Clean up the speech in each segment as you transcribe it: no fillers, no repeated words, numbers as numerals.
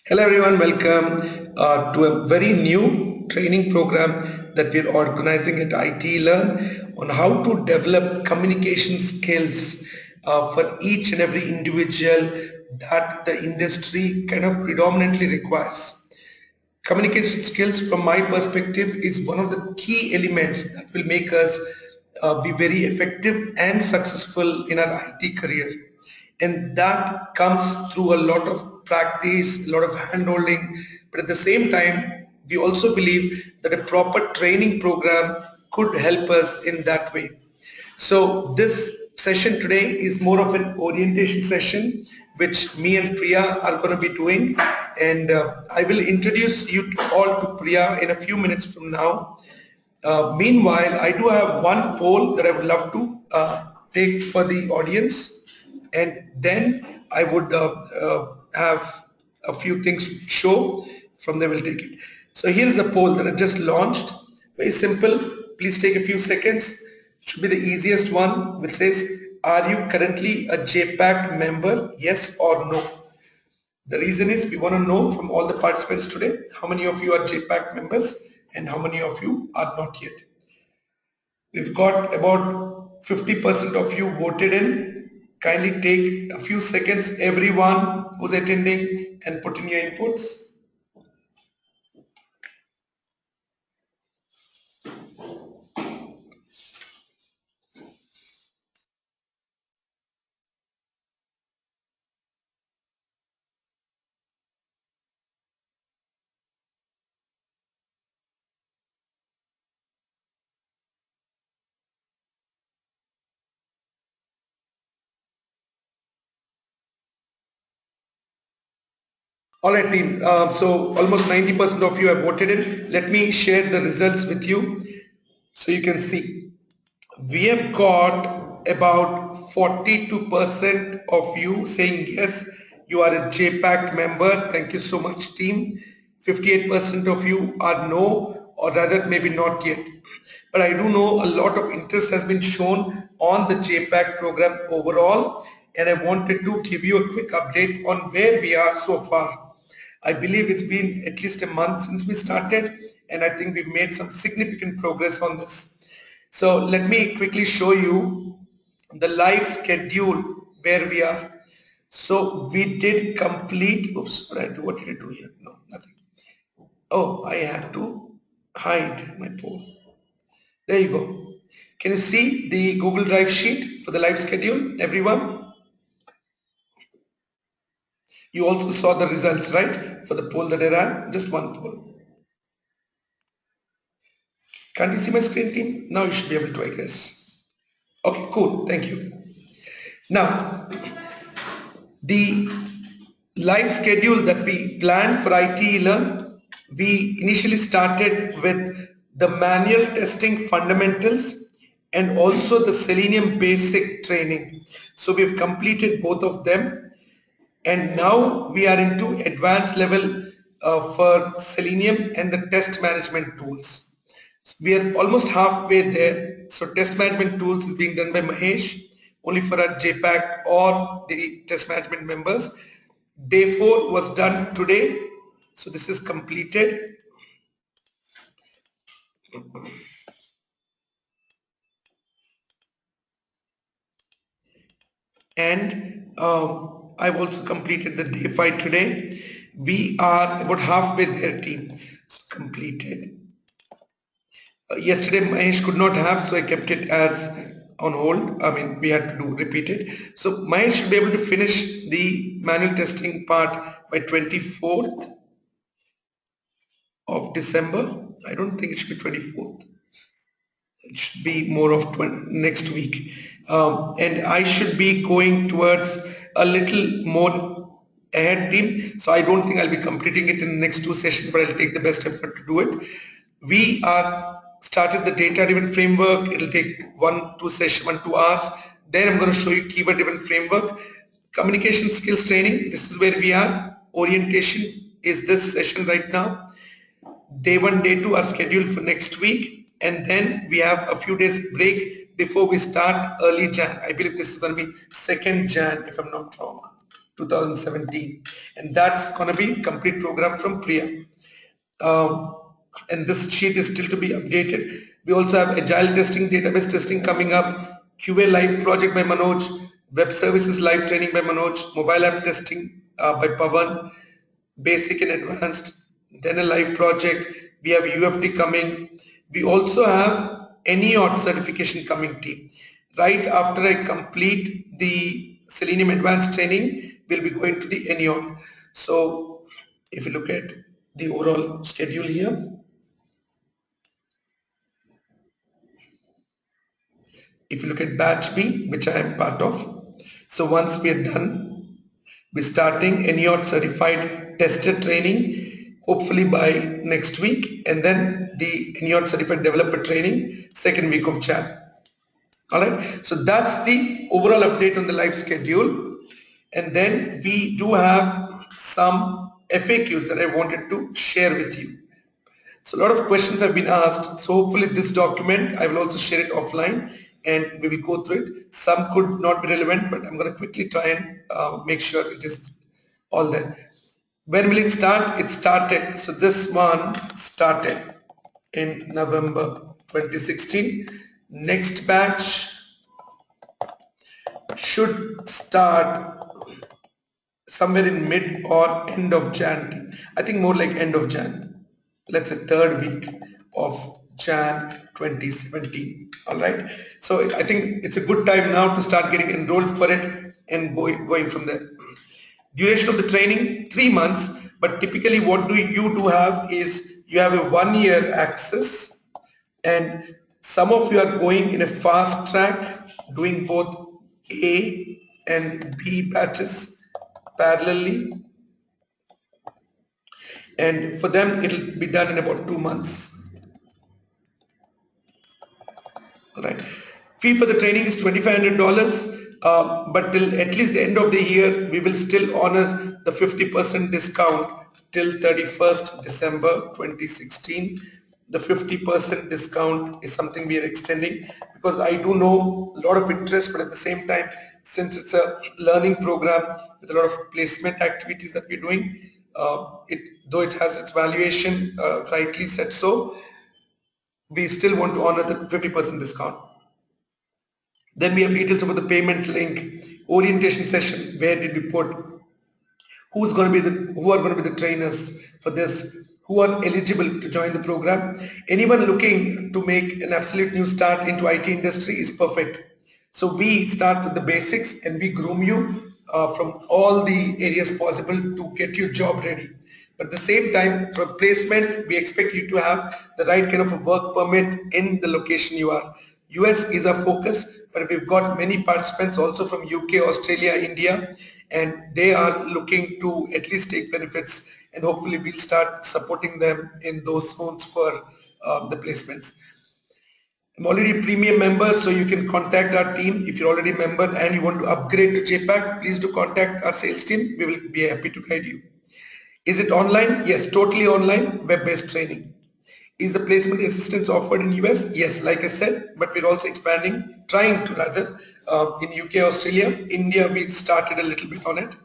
Hello everyone, welcome to a very new training program that we're organizing at ITeLearn on how to develop communication skills for each and every individual that the industry kind of predominantly requires. Communication skills from my perspective is one of the key elements that will make us be very effective and successful in our IT career, and that comes through a lot of practice, a lot of hand-holding, but at the same time we also believe that a proper training program could help us in that way. So this session today is more of an orientation session which me and Priya are going to be doing, and I will introduce you all to Priya in a few minutes from now. Meanwhile, I do have one poll that I would love to take for the audience, and then I would have a few things to show. From there we'll take it. So here's the poll that I just launched. Very simple. Please take a few seconds. Should be the easiest one, which says, are you currently a JPACT member? Yes or no? The reason is we want to know from all the participants today how many of you are JPACT members and how many of you are not yet. We've got about 50% of you voted in. Kindly take a few seconds, everyone who's attending, and put in your inputs. All right, team. So almost 90% of you have voted in. Let me share the results with you so you can see. We have got about 42% of you saying yes, you are a JPACT member. Thank you so much, team. 58% of you are no, or rather maybe not yet. But I do know a lot of interest has been shown on the JPACT program overall, and I wanted to give you a quick update on where we are so far. I believe it's been at least a month since we started, and I think we've made some significant progress on this. So let me quickly show you the live schedule where we are. So we did complete, oops, what did I do here? No, nothing. Oh, I have to hide my poll. There you go. Can you see the Google Drive sheet for the live schedule, everyone? You also saw the results, right? For the poll that I ran, just one poll. Can't you see my screen, team? Now you should be able to, I guess. Okay, cool. Thank you. Now, the live schedule that we planned for ITeLearn, we initially started with the manual testing fundamentals and also the Selenium basic training. So we've completed both of them, and now we are into advanced level for Selenium and the test management tools. So we are almost halfway there. So test management tools is being done by Mahesh, only for our JPACT or the test management members. Day 4 was done today. So this is completed. And I've also completed the day 5 today. We are about halfway there, team. So completed. Yesterday Mahesh could not have, so I kept it as on hold. I mean, we had to repeat it. So Mahesh should be able to finish the manual testing part by 24th of December. I don't think it should be 24th. It should be more of next week. And I should be going towards a little more ahead, team. So I don't think I'll be completing it in the next 2 sessions, but I'll take the best effort to do it. We are started the data-driven framework. It'll take 1-2 hours. Then I'm going to show you keyword-driven framework. Communication skills training. This is where we are. Orientation is this session right now. Day 1, day 2 are scheduled for next week, and then we have a few days break before we start early Jan. I believe this is going to be 2nd Jan, if I'm not wrong. 2017, and that's going to be complete program from Priya. And this sheet is still to be updated. We also have agile testing, database testing coming up, QA live project by Manoj, web services live training by Manoj, mobile app testing by Pavan, basic and advanced, then a live project. We have UFT coming. We also have NEOT certification coming team. Right after I complete the Selenium advanced training, we'll be going to the NEOT. So if you look at the overall schedule here, if you look at batch B, which I am part of, so once we are done, we're starting NEOT certified tester training, hopefully by next week, and then the NEOT certified developer training, second week of Jan. All right, so that's the overall update on the live schedule. And then we do have some FAQs that I wanted to share with you. So a lot of questions have been asked. So hopefully this document, I will also share it offline and we will go through it. Some could not be relevant, but I'm going to quickly try and make sure it is all there. When will it start? It started. So this one started in November 2016. Next batch should start somewhere in mid or end of Jan. I think more like end of Jan. Let's say third week of Jan 2017. All right. So I think it's a good time now to start getting enrolled for it and going from there. Duration of the training, 3 months. But typically what you do have is you have a 1 year access, and some of you are going in a fast track, doing both A and B batches parallelly, and for them it will be done in about 2 months. All right. Fee for the training is $2,500, but till at least the end of the year we will still honor the 50% discount till 31st December 2016. The 50% discount is something we are extending because I do know a lot of interest, but at the same time, since it's a learning program with a lot of placement activities that we're doing, though it has its valuation, rightly said so, we still want to honor the 50% discount. Then we have details about the payment link, orientation session, where did we put, who are going to be the trainers for this, who are eligible to join the program. Anyone looking to make an absolute new start into IT industry is perfect. So we start with the basics and we groom you from all the areas possible to get you job ready. But at the same time, for placement, we expect you to have the right kind of a work permit in the location you are. US is our focus, but we've got many participants also from UK, Australia, India, and they are looking to at least take benefits, and hopefully we'll start supporting them in those zones for the placements. I'm already a premium member, so you can contact our team. If you're already a member and you want to upgrade to JPACT, please do contact our sales team. We will be happy to guide you. Is it online? Yes, totally online, web-based training. Is the placement assistance offered in US? Yes, like I said, but we're also expanding, trying to rather, in UK, Australia, India, we started a little bit on it.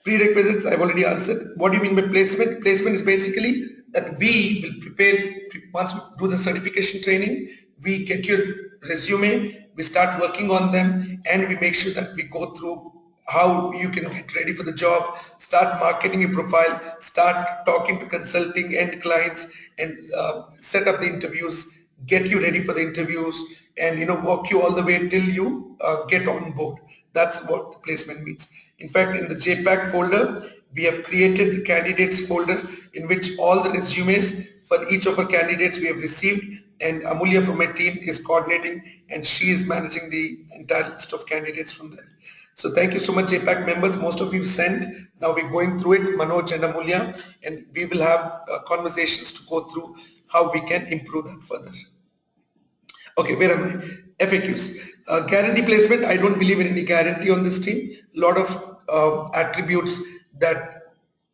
Prerequisites, I've already answered. What do you mean by placement? Placement is basically that we will prepare, once we do the certification training, we get your resume, we start working on them, and we make sure that we go through how you can get ready for the job, start marketing your profile, start talking to consulting and clients, and set up the interviews, get you ready for the interviews, and walk you all the way till you get on board. That's what the placement means. In fact, in the JPACT folder, we have created the candidates folder in which all the resumes for each of our candidates we have received, and Amulya from my team is coordinating, and she is managing the entire list of candidates from there. So thank you so much, JPACT members. Most of you sent. Now we're going through it, Manoj and Amulya, and we will have conversations to go through how we can improve that further. Okay, where am I? FAQs. Guarantee placement, I don't believe in any guarantee on this team. A lot of attributes that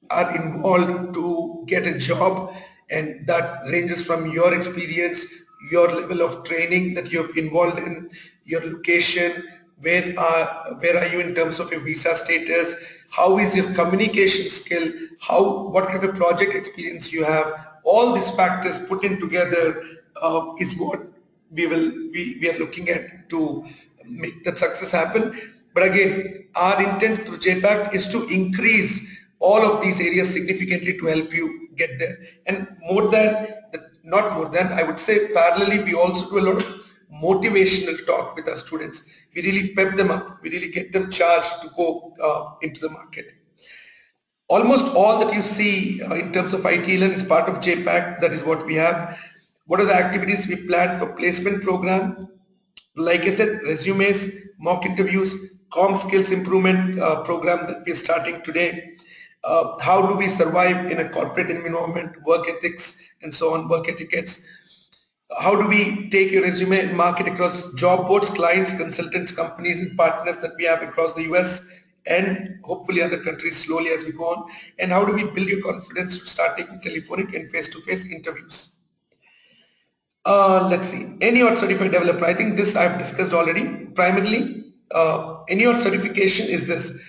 are involved to get a job, and that ranges from your experience, your level of training that you've involved in, your location, where are you in terms of your visa status, how is your communication skill, what kind of a project experience you have. All these factors put in together is what we are looking at to make that success happen. But again, our intent through JPACT is to increase all of these areas significantly to help you get there. And not more than, I would say parallelly, we also do a lot of motivational talk with our students. We really pep them up. We really get them charged to go into the market. Almost all that you see in terms of ITeLearn is part of JPACT. That is what we have. What are the activities we plan for placement program? Like I said, resumes, mock interviews, com skills improvement program that we're starting today. How do we survive in a corporate environment, work ethics and so on, work etiquettes. How do we take your resume and market across job boards, clients, consultants, companies and partners that we have across the US and hopefully other countries slowly as we go on. And how do we build your confidence to start taking telephonic and face-to-face interviews. Let's see, NEOT certified developer. I think this I've discussed already. Primarily, NEOT certification is this.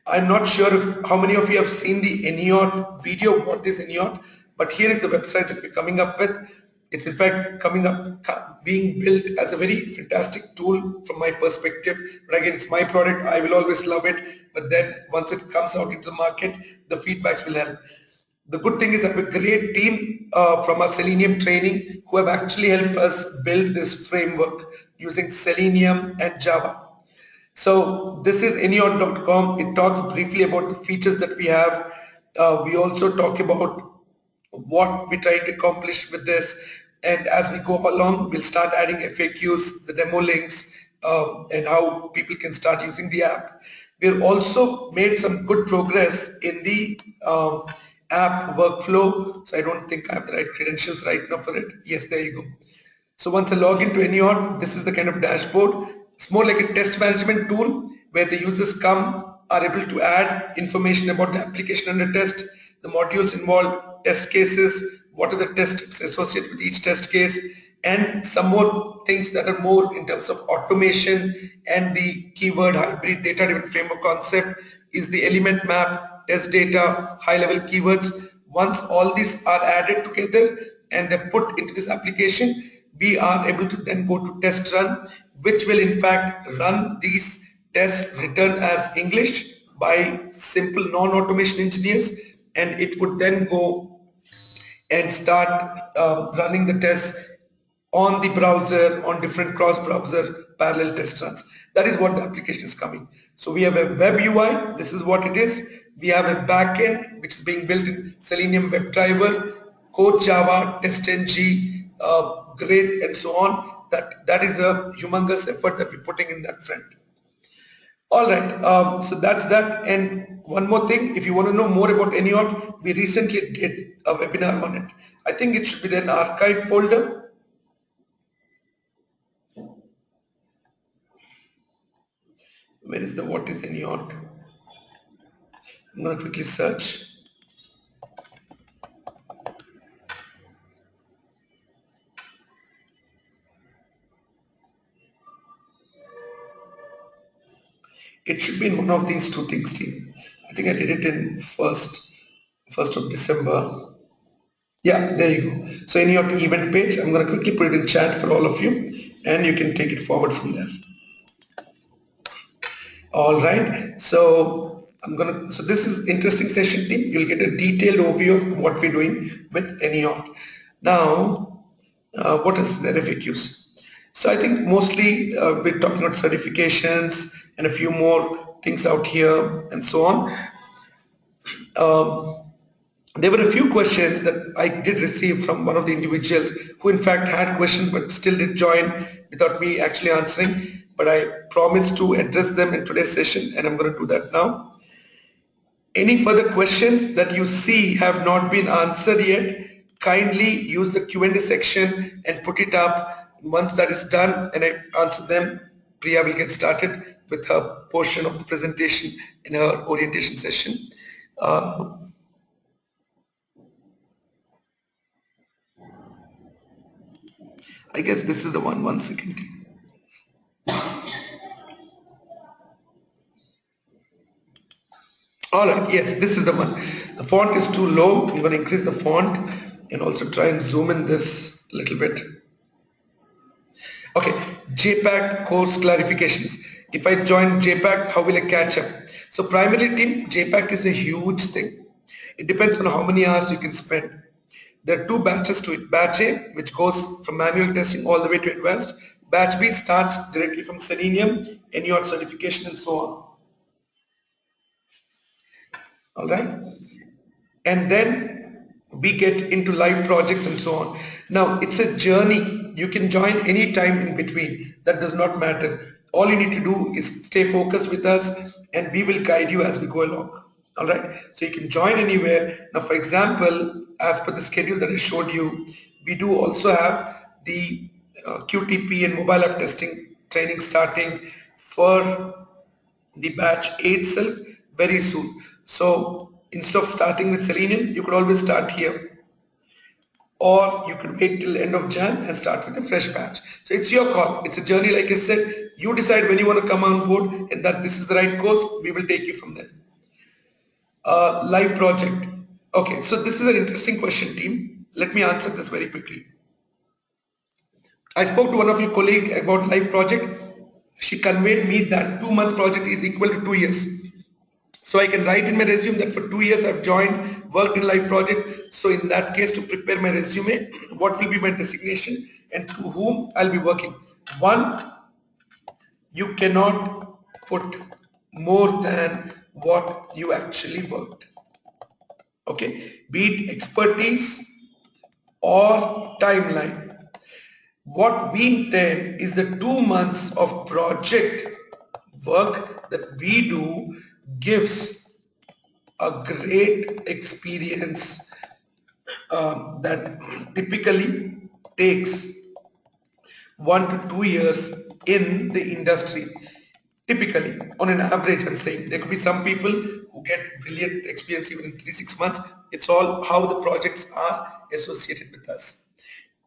I'm not sure how many of you have seen the NEOT video, what is NEOT, but here is the website that we're coming up with. It's in fact being built as a very fantastic tool from my perspective. But again, it's my product. I will always love it. But then once it comes out into the market, the feedbacks will help. The good thing is I have a great team from our Selenium training who have actually helped us build this framework using Selenium and Java. So this is neot.com. It talks briefly about the features that we have. We also talk about what we try to accomplish with this. And as we go along, we'll start adding FAQs, the demo links, and how people can start using the app. We've also made some good progress in the app workflow. So I don't think I have the right credentials right now for it. Yes, there you go. So once I log into NEOT, this is the kind of dashboard. It's more like a test management tool where the users are able to add information about the application under test, the modules involved, test cases, what are the test steps associated with each test case, and some more things that are more in terms of automation and the keyword hybrid data-driven framework concept is the element map, test data, high-level keywords. Once all these are added together and they're put into this application, we are able to then go to test run, which will in fact run these tests written as English by simple non-automation engineers, and it would then go and start running the tests on the browser, on different cross-browser parallel test runs. That is what the application is coming. So we have a web UI, this is what it is. We have a backend which is being built in Selenium WebDriver, Code Java, TestNG, Grid, and so on. That is a humongous effort that we're putting in that front. All right, so that's that. And one more thing, if you want to know more about NEOT, we recently did a webinar on it. I think it should be an archive folder. Where is the what is NEOT? I'm going to quickly search. It should be in one of these two things, team. I think I did it in 1st of December. Yeah, there you go. So in your event page, I'm going to quickly put it in chat for all of you, and you can take it forward from there. All right. So so this is interesting session, team. You'll get a detailed overview of what we're doing with NEOT. Now, what else is there? FAQs. So I think mostly we're talking about certifications and a few more things out here and so on. There were a few questions that I did receive from one of the individuals who in fact had questions but still did join without me actually answering. But I promised to address them in today's session, and I'm going to do that now. Any further questions that you see have not been answered yet, kindly use the Q&A section and put it up. Once that is done and I've answered them, Priya will get started with her portion of the presentation in her orientation session. I guess this is the one second. Alright, yes, this is the one. The font is too low. I'm going to increase the font and also try and zoom in this a little bit. Okay, JPACT course clarifications. If I join JPACT, how will I catch up? So primarily team, JPACT is a huge thing. It depends on how many hours you can spend. There are two batches to it. Batch A, which goes from manual testing all the way to advanced. Batch B starts directly from Selenium, NEOT certification and so on. All right. And then we get into live projects and so on. Now it's a journey. You can join any time in between. That does not matter. All you need to do is stay focused with us and we will guide you as we go along. All right. So you can join anywhere. Now, for example, as per the schedule that I showed you, we do also have the QTP and mobile app testing training starting for the batch A itself very soon. So instead of starting with Selenium, you could always start here, or you could wait till end of Jan and start with a fresh batch. So it's your call. It's a journey, like I said. You decide when you want to come on board and that this is the right course. We will take you from there. Live project. Okay, so this is an interesting question, team. Let me answer this very quickly. I spoke to one of your colleagues about live project. She conveyed me that 2 months project is equal to 2 years. So I can write in my resume that for 2 years I've joined, worked in live project. So in that case, to prepare my resume, what will be my designation and to whom I'll be working. One, you cannot put more than what you actually worked. Okay, be it expertise or timeline. What we intend is the 2 months of project work that we do gives a great experience that typically takes 1 to 2 years in the industry. Typically, on an average, I'm saying there could be some people who get brilliant experience even in 3-6 months. It's all how the projects are associated with us.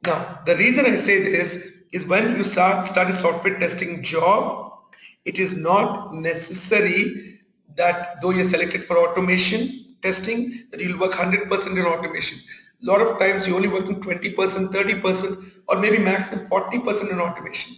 Now, the reason I say this is when you start a software testing job, it is not necessary that though you're selected for automation testing, that you'll work 100% in automation. A lot of times you're only working 20%, 30%, or maybe maximum 40% in automation.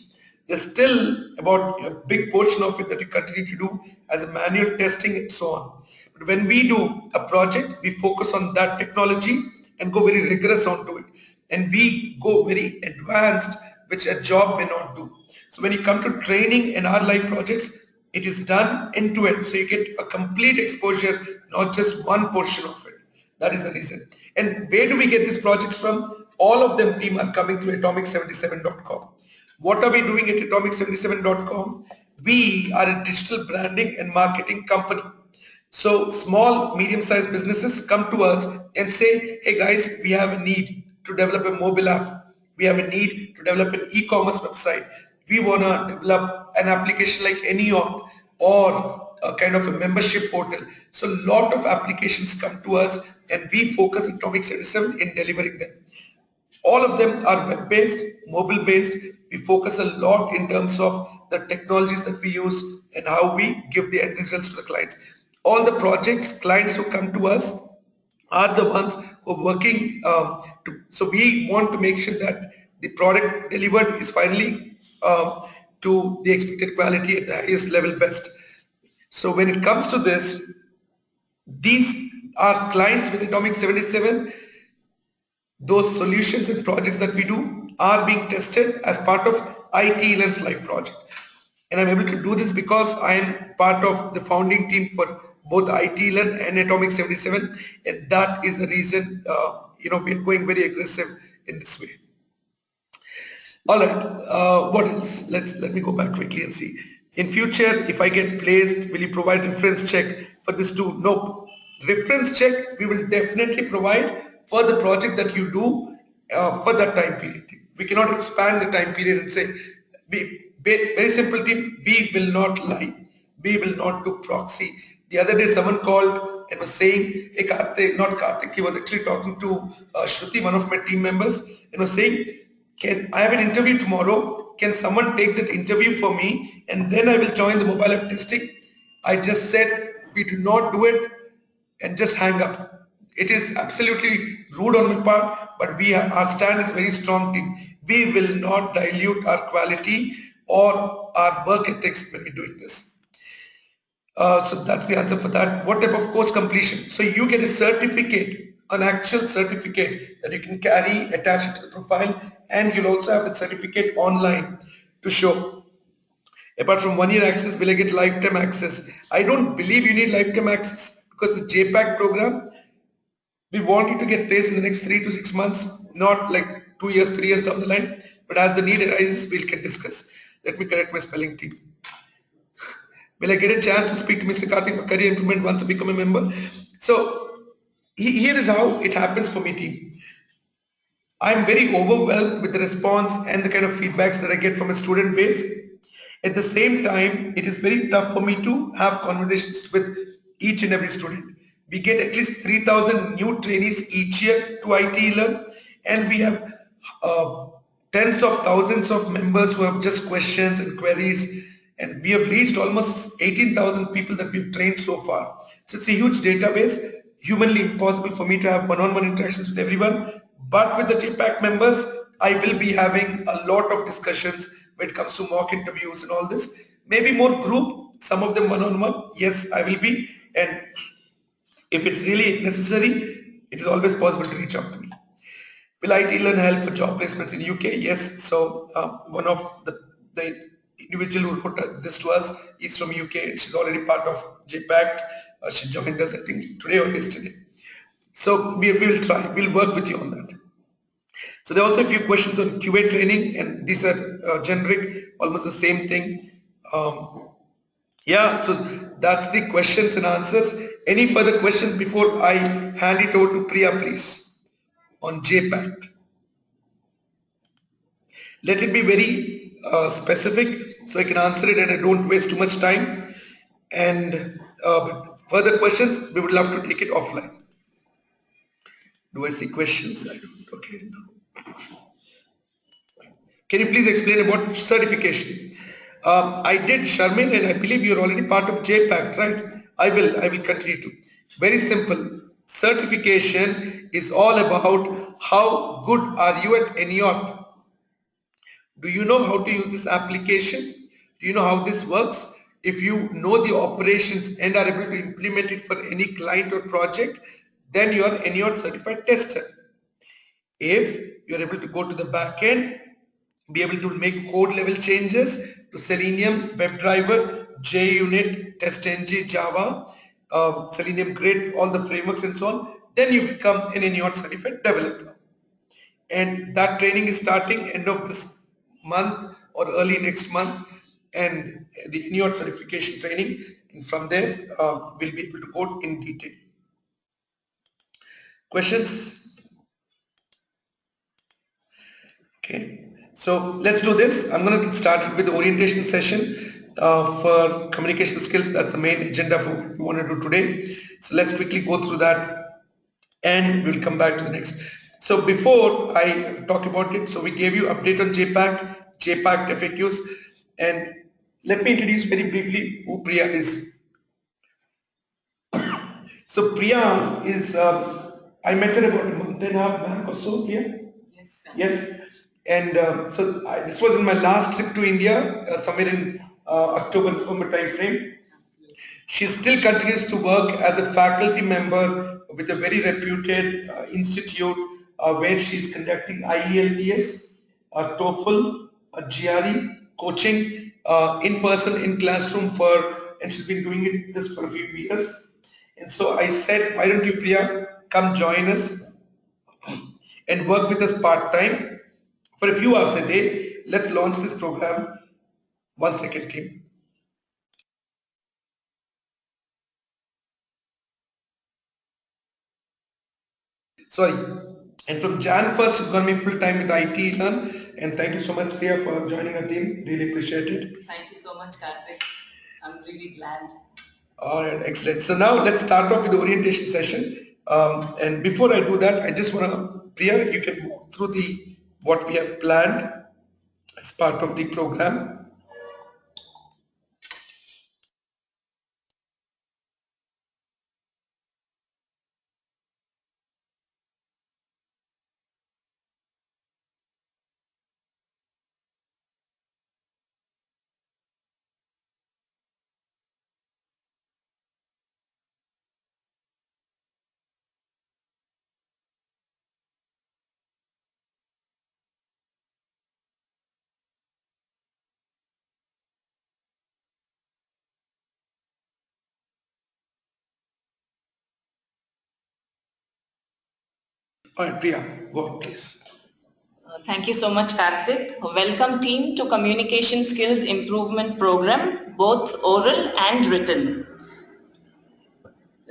There's still about a big portion of it that you continue to do as a manual testing and so on. But when we do a project, we focus on that technology and go very rigorous onto it. And we go very advanced, which a job may not do. So when you come to training and our live projects, it is done end to end. So you get a complete exposure, not just one portion of it. That is the reason. And where do we get these projects from? All of them, team, are coming through atomic77.com. What are we doing at atomic77.com? We are a digital branding and marketing company. So small, medium-sized businesses come to us and say, hey guys, we have a need to develop a mobile app. We have a need to develop an e-commerce website. We want to develop an application like NEOT or a kind of a membership portal. So a lot of applications come to us and we focus at Atomic 77 in delivering them. All of them are web-based, mobile-based. We focus a lot in terms of the technologies that we use and how we give the end results to the clients. All the projects, clients who come to us are the ones who are working. So we want to make sure that the product delivered is finally to the expected quality at the highest level best. So when it comes to this, these are clients with Atomic 77. Those solutions and projects that we do are being tested as part of ITeLearn's live project. And I'm able to do this because I am part of the founding team for both ITeLearn and Atomic 77. And that is the reason, we're going very aggressive in this way. All right, what else? Let me go back quickly and see. In future, if I get placed, will you provide reference check for this too? Nope. Reference check, we will definitely provide for the project that you do for that time period. We cannot expand the time period and say, very simple team, we will not lie. We will not do proxy. The other day someone called and was saying, hey Karthik, not Karthik, he was actually talking to Shruti, one of my team members, and was saying, I have an interview tomorrow. Can someone take that interview for me and then I will join the mobile app testing? I just said, we do not do it. and just hang up. It is absolutely rude on my part, but our stand is very strong team. We will not dilute our quality or our work ethics when we're doing this. So that's the answer for that. What type of course completion? So you get a certificate, an actual certificate that you can carry, attach it to the profile, and you'll also have that certificate online to show. Apart from 1 year access, will I get lifetime access? I don't believe you need lifetime access because the JPACT program, we want you to get placed in the next 3 to 6 months, not like 2 years, 3 years down the line. But as the need arises, we can discuss. Let me correct my spelling team. Will I get a chance to speak to Mr. Karthik for career improvement once I become a member? So here is how it happens for me, team. I'm very overwhelmed with the response and the kind of feedbacks that I get from a student base. At the same time, it is very tough for me to have conversations with each and every student. We get at least 3,000 new trainees each year to ITeLearn, and we have tens of thousands of members who have just questions and queries, and we have reached almost 18,000 people that we've trained so far. So it's a huge database, humanly impossible for me to have one-on-one interactions with everyone, but with the JPACT members, I will be having a lot of discussions when it comes to mock interviews and all this. Maybe more group, some of them one-on-one, yes, I will be, and if it's really necessary, it is always possible to reach out to me. Will ITeLearn help for job placements in UK? Yes. So one of the individual who wrote this to us is from UK. She's already part of JPACT. She joined us, I think, today or yesterday. So we will try. We'll work with you on that. So there are also a few questions on QA training, and these are generic, almost the same thing. Yeah, so that's the questions and answers. Any further questions before I hand it over to Priya, please, on JPACT? Let it be very specific so I can answer it and I don't waste too much time. And further questions, we would love to take it offline. Do I see questions? I don't. Okay. No. Can you please explain about certification? I did, Sharmin, and I believe you're already part of JPACT, right? I will continue to. Very simple. Certification is all about how good are you at ENIOT. Do you know how to use this application? Do you know how this works? If you know the operations and are able to implement it for any client or project, then you are ENIOT certified tester. If you are able to go to the back end, be able to make code level changes to Selenium, WebDriver, JUnit, TestNG, Java, Selenium Grid, all the frameworks and so on, then you become an ENIOT certified developer. And that training is starting end of this month or early next month, and the ENIOT certification training, and from there we'll be able to go in detail. Questions? Okay, so let's do this. I'm going to get started with the orientation session for communication skills. That's the main agenda for what we want to do today. So let's quickly go through that and we'll come back to the next. So before I talk about it, so we gave you update on JPACT FAQs, and let me introduce very briefly who Priya is. So Priya is, I met her about a month and a half back or so, Priya? Yes. Yes. And this was in my last trip to India, somewhere in October-November time frame. She still continues to work as a faculty member with a very reputed institute where she's conducting IELTS, TOEFL, GRE coaching in person, in classroom and she's been doing this for a few years. And so I said, why don't you, Priya, come join us and work with us part-time for a few hours a day. Let's launch this program. 1 second, team. Sorry. And from Jan 1st, she's going to be full-time with ITeLearn. And thank you so much, Priya, for joining our team. Really appreciate it. Thank you so much, Karthik. I'm really glad. All right, excellent. So now let's start off with the orientation session. And before I do that, I just want to, Priya, you can walk through what we have planned as part of the program. All right, Priya, go on, please. Thank you so much, Karthik. Welcome team to Communication Skills Improvement Program, both oral and written.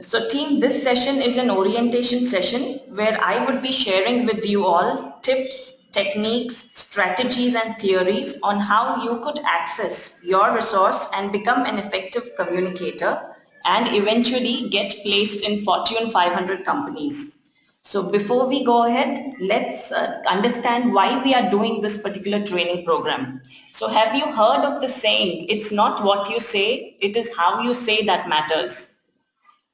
So team, this session is an orientation session where I would be sharing with you all tips, techniques, strategies and theories on how you could access your resource and become an effective communicator and eventually get placed in Fortune 500 companies. So before we go ahead, let's understand why we are doing this particular training program. So have you heard of the saying, it's not what you say, it is how you say that matters,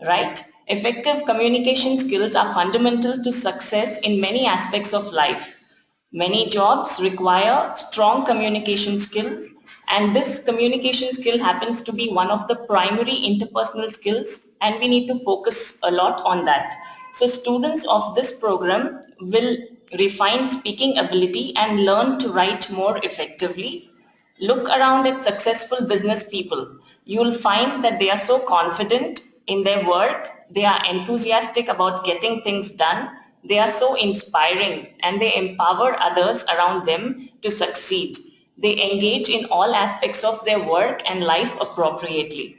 right? Effective communication skills are fundamental to success in many aspects of life. Many jobs require strong communication skills, and this communication skill happens to be one of the primary interpersonal skills, and we need to focus a lot on that. So students of this program will refine speaking ability and learn to write more effectively. Look around at successful business people. You will find that they are so confident in their work, they are enthusiastic about getting things done, they are so inspiring, and they empower others around them to succeed. They engage in all aspects of their work and life appropriately.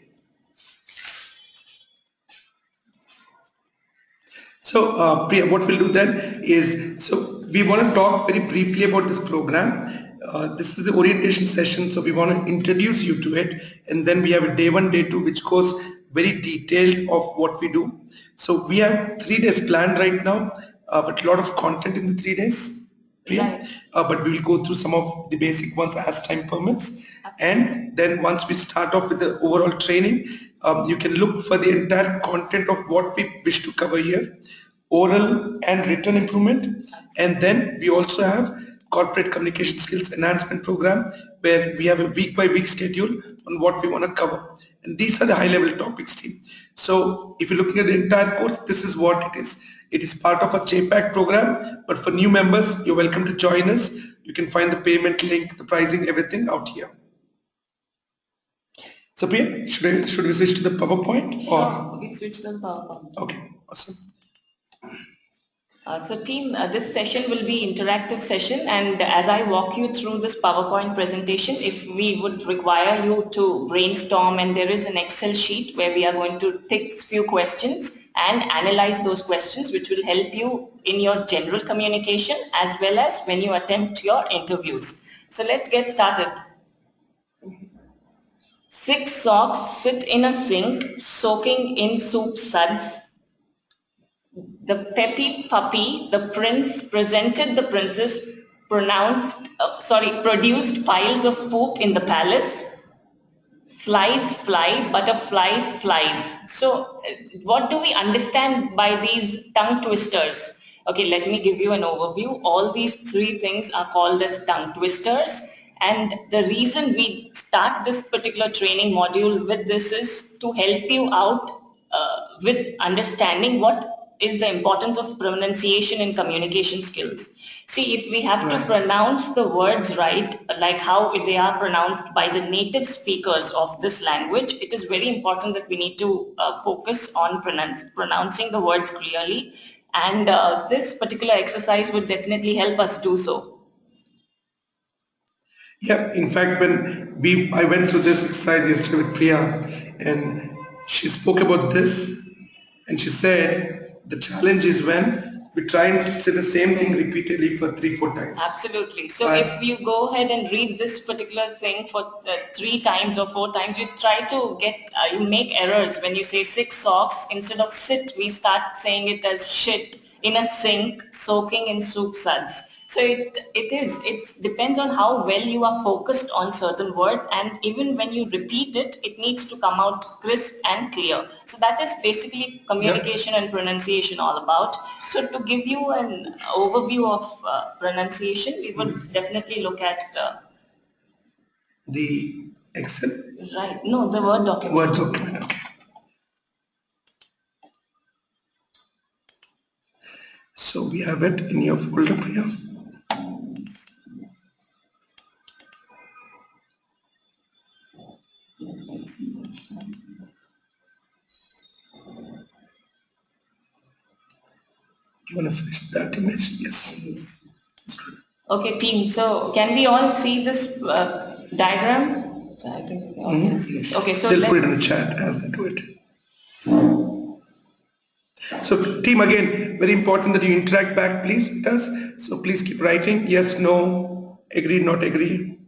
So, Priya, what we'll do then is, so we want to talk very briefly about this program. This is the orientation session, so we want to introduce you to it, and then we have a day one, day two, which goes very detailed of what we do. So we have 3 days planned right now, but a lot of content in the 3 days, Priya. Right. But we will go through some of the basic ones as time permits. And then once we start off with the overall training, you can look for the entire content of what we wish to cover here, oral and written improvement. And then we also have corporate communication skills enhancement program, where we have a week by week schedule on what we want to cover. And these are the high level topics, team. So if you're looking at the entire course, this is what it is. It is part of a JPACT program, but for new members, you're welcome to join us. You can find the payment link, the pricing, everything out here. So Priya, should we switch to the PowerPoint? Or? Sure, we can switch to the PowerPoint. Okay, awesome. So team, this session will be interactive session, and as I walk you through this PowerPoint presentation, if we would require you to brainstorm, and there is an Excel sheet where we are going to take few questions and analyze those questions, which will help you in your general communication as well as when you attempt your interviews. So let's get started. 6 socks sit in a sink soaking in soup suds. The peppy puppy, the prince presented the princess, produced piles of poop in the palace. Flies fly, butterfly flies. So what do we understand by these tongue twisters? Okay, let me give you an overview. All these 3 things are called as tongue twisters. And the reason we start this particular training module with this is to help you out with understanding what is the importance of pronunciation in communication skills. See, if we have to pronounce the words right, like how they are pronounced by the native speakers of this language, it is very important that we need to focus on pronouncing the words clearly. And this particular exercise would definitely help us do so. Yeah, in fact, when I went through this exercise yesterday with Priya, and she spoke about this, and she said the challenge is when we try and say the same thing repeatedly for 3-4 times. Absolutely. So if you go ahead and read this particular thing for 3 times or 4 times, you try to get, you make errors. When you say 6 socks, instead of sit, we start saying it as shit in a sink, soaking in soup suds. So it depends on how well you are focused on certain words, and even when you repeat it, it needs to come out crisp and clear. So that is basically communication and pronunciation all about. So to give you an overview of pronunciation, we would definitely look at the Excel? Right, no, the Word document. Word document, okay. So we have it in your folder, Priya. You want to finish that image? Yes. Okay, team. So can we all see this diagram? I think we all can see it. Okay, so they'll let's put it in the chat as they do it. So team, again, very important that you interact back, please, with us. So please keep writing. Yes, no, agree, not agree.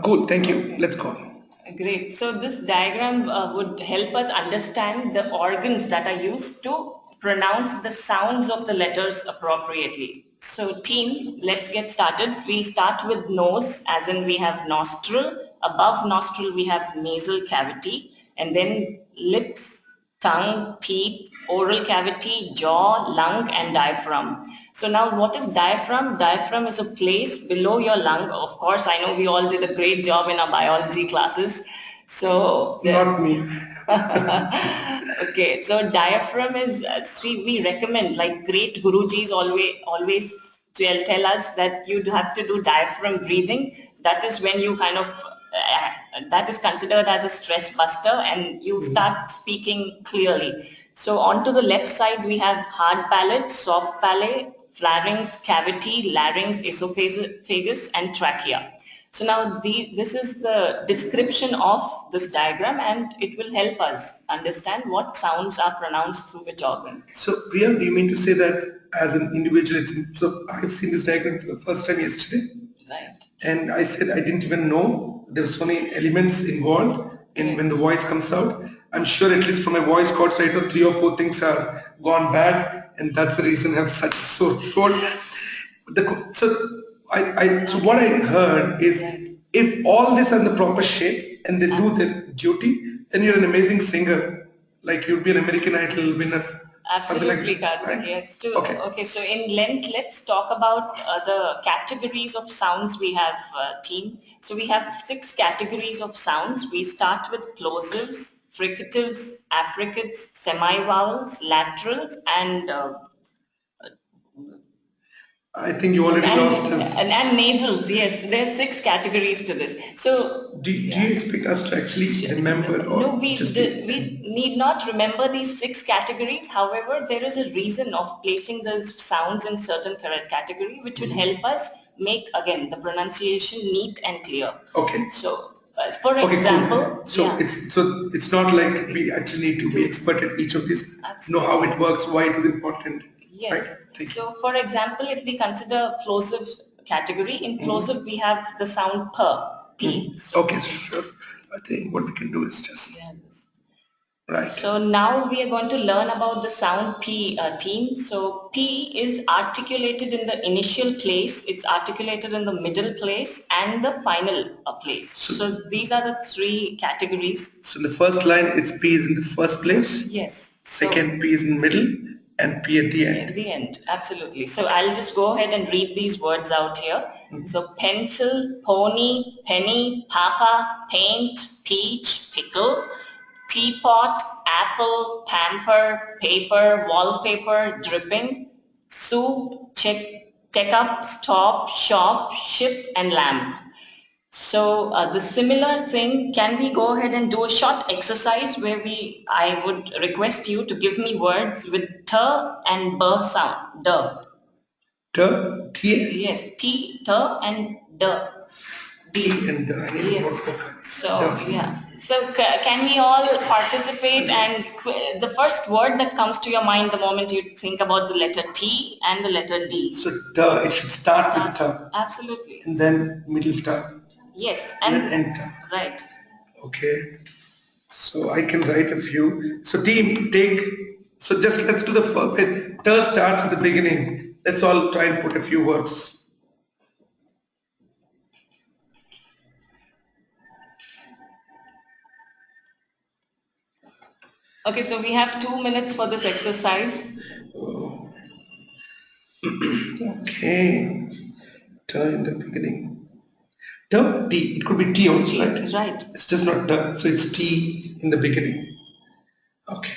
Cool, thank you. Let's go on. Great. So this diagram would help us understand the organs that are used to pronounce the sounds of the letters appropriately. So team, let's get started. We start with nose, as in we have nostril. Above nostril we have nasal cavity, and then lips, tongue, teeth, oral cavity, jaw, lung, and diaphragm. So now what is diaphragm? Diaphragm is a place below your lung. Of course, I know we all did a great job in our biology classes. So not me. Okay, so diaphragm is, see, we recommend, like great Gurujis always tell us that you'd have to do diaphragm breathing. That is when you kind of that is considered as a stress buster and you start speaking clearly. So onto the left side we have hard palate, soft palate, pharynx, cavity, larynx, esophagus and trachea. So now this is the description of this diagram and it will help us understand what sounds are pronounced through which organ. So Priya, do you mean to say that as an individual, so I've seen this diagram for the first time yesterday. Right. And I said I didn't even know there were so many elements involved in when the voice comes out. I'm sure at least from my voice cords right now 3 or 4 things are gone bad, and that's the reason I have such a sore throat. So what I heard is if all this are in the proper shape and they do their duty, then you're an amazing singer. Like you'd be an American Idol winner. Absolutely, like Karthik. right? Yes. Okay. So in length, let's talk about the categories of sounds we have, team. So we have 6 categories of sounds. We start with plosives, fricatives, affricates, semi-vowels, laterals, and I think you already lost us. And nasals, yes. There's 6 categories to this. So do you expect us to actually remember or no, we need not remember these 6 categories. However, there is a reason of placing those sounds in certain category, which will help us make, again, the pronunciation neat and clear. Okay. So, for example, cool. So it's not like we actually need to be expert at each of these, know how it works, why it is important. Yes. Right? So, for example, if we consider plosive category, in plosive we have the sound P. So, okay, sure. I think what we can do is just right. So now we are going to learn about the sound P, team. So P is articulated in the initial place, it's articulated in the middle place and the final place. So these are the 3 categories. So in the first line, it's P is in the first place. Yes. Second, P is in the middle and P at the end. At the end, absolutely. So I'll just go ahead and read these words out here. So pencil, pony, penny, papa, paint, peach, pickle, teapot, apple, pamper, paper, wallpaper, dripping, soup, check up, stop, shop, ship, and lamp. So the similar thing, can we go ahead and do a short exercise where I would request you to give me words with t and b sound, d. T? Yes, t, t and d. T and D. Yes. So yeah. So can we all participate and the first word that comes to your mind the moment you think about the letter T and the letter D? So it should start with T. Absolutely. And then middle T. Yes. And then enter. Right. Okay. So I can write a few. So team, so just let's do the first bit. T starts at the beginning. Let's all try and put a few words. Okay, so we have 2 minutes for this exercise. Okay. T in the beginning. T. It could be T also, right? Right. It's just not T. So it's T in the beginning. Okay.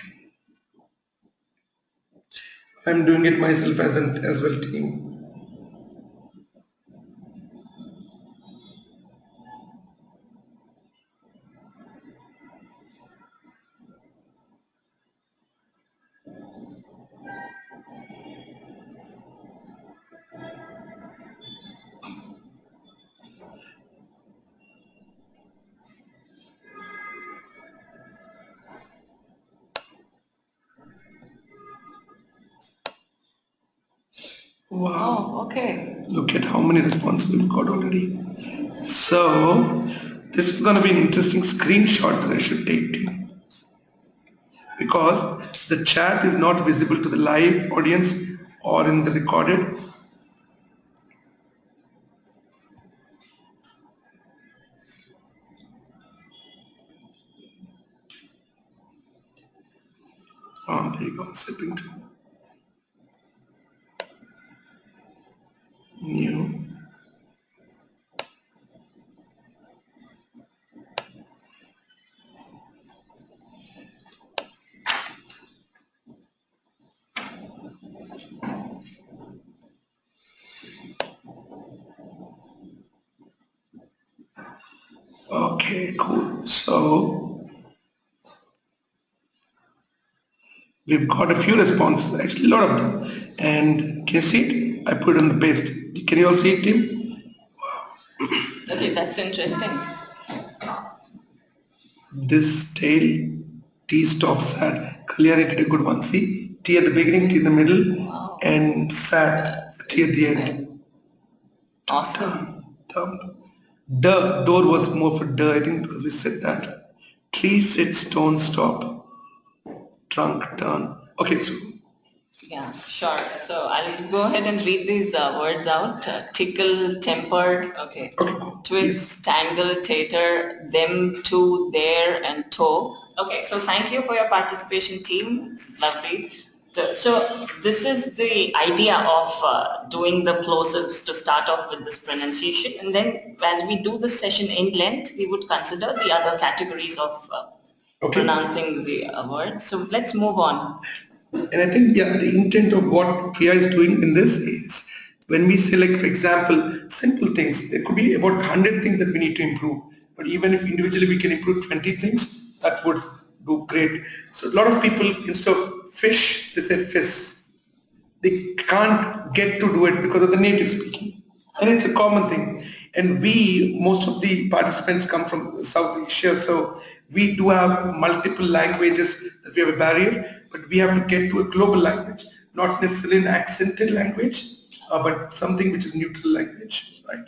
I'm doing it myself as well, team. Wow. Oh, okay. Look at how many responses we've got already. So this is going to be an interesting screenshot that I should take to you, because the chat is not visible to the live audience or in the recorded. Oh, there you go. Slipping to new. Okay, cool. So we've got a few responses, actually a lot of them. And can you see it? I put it on the paste. Can you all see it, team? Okay, that's interesting. This tail, T stops sad. Kalyani did a good one. See? T at the beginning, T in the middle, Wow. and sad, T at the end. Awesome. Thumb. Duh, door was more for duh, I think, because we said that. Tree, sit, stone, stop. Trunk, turn. Okay, so Yeah, sure. So I'll go ahead and read these words out. Tickle, tempered, okay. okay, cool. Twist, tangle, tater, them, to, there, and toe. Okay, so thank you for your participation, team. It's lovely. So this is the idea of doing the plosives to start off with this pronunciation, and then as we do this session in length, we would consider the other categories of pronouncing the words. So let's move on. And I think, yeah, the intent of what Priya is doing in this is when we say, like, for example, simple things, there could be about 100 things that we need to improve. But even if individually we can improve 20 things, that would do great. So a lot of people, instead of fish, they say fish. They can't get to do it because of the native speaking. And it's a common thing. And most of the participants come from South Asia, so we do have multiple languages that we have a barrier, but we have to get to a global language, not necessarily an accented language, but something which is neutral language, right?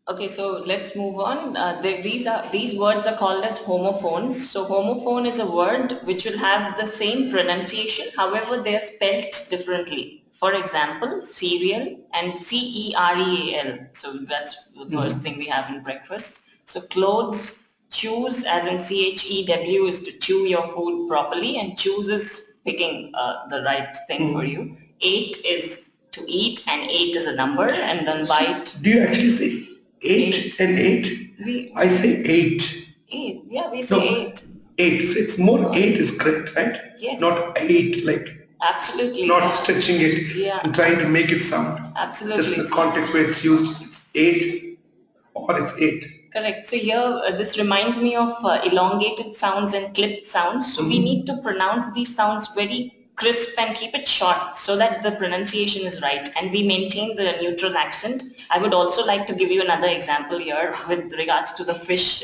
Okay, so let's move on. These words are called as homophones. So homophone is a word which will have the same pronunciation, however they are spelt differently. For example, cereal and cereal. So that's the first thing we have in breakfast. So clothes, choose as in chew is to chew your food properly, and choose is picking the right thing for you. 8 is to eat, and 8 is a number, and then bite. Do you actually say 8 and 8? I say 8. 8, yeah, we say 8. 8, so it's more 8 is correct, right? Yes. Not 8 like absolutely not stretching it and trying to make it sound. Absolutely. Just in the context where it's used, it's 8 or it's 8. Correct. So here, this reminds me of elongated sounds and clipped sounds. So we need to pronounce these sounds very crisp and keep it short so that the pronunciation is right and we maintain the neutral accent. I would also like to give you another example here with regards to the fish